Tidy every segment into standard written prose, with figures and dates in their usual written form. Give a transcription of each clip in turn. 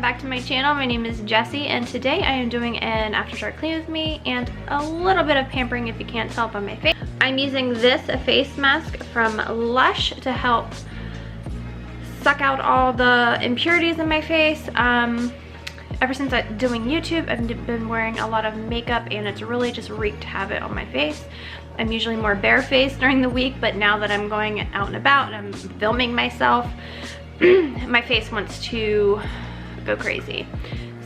back to my channel. My name is Jessie, and today I am doing an after dark clean with me and a little bit of pampering if you can't tell by my face. I'm using this face mask from Lush to help suck out all the impurities in my face. Ever since I'm doing YouTube, I've been wearing a lot of makeup and it's really just wreaked havoc on my face. I'm usually more barefaced during the week, but now that I'm going out and about and I'm filming myself, my face wants to go crazy.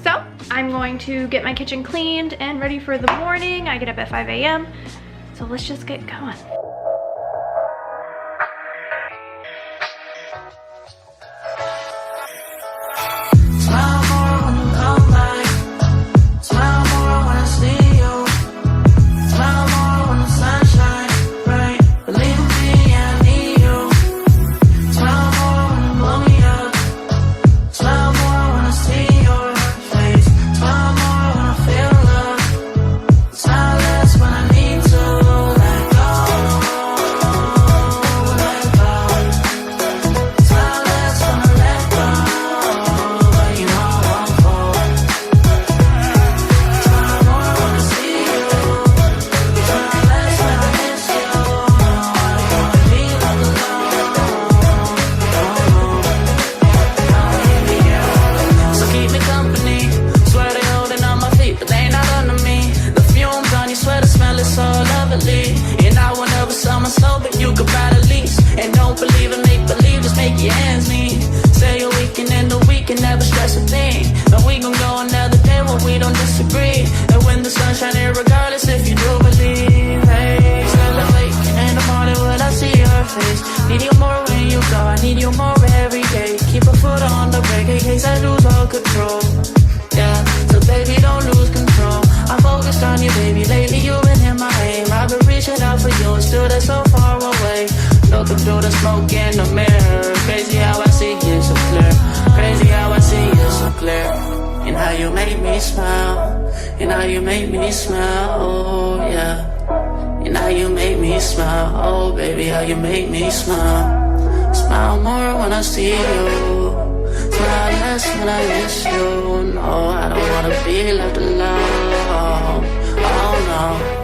So I'm going to get my kitchen cleaned and ready for the morning. I get up at 5 a.m. So let's just get going. Need you more when you go, I need you more every day. Keep a foot on the brake in case I lose all control. Yeah, so baby don't lose control. I'm focused on you baby, lately you've been in my aim. I've been reaching out for you and still they're so far away. Looking through the smoke in the mirror. Crazy how I see you so clear. Crazy how I see you so clear. And how you make me smile. And how you make me smile, oh yeah. And how you make me smile, oh baby, how you make me smile. Smile more when I see you. Smile less when I miss you. No, I don't wanna be left alone. Oh no.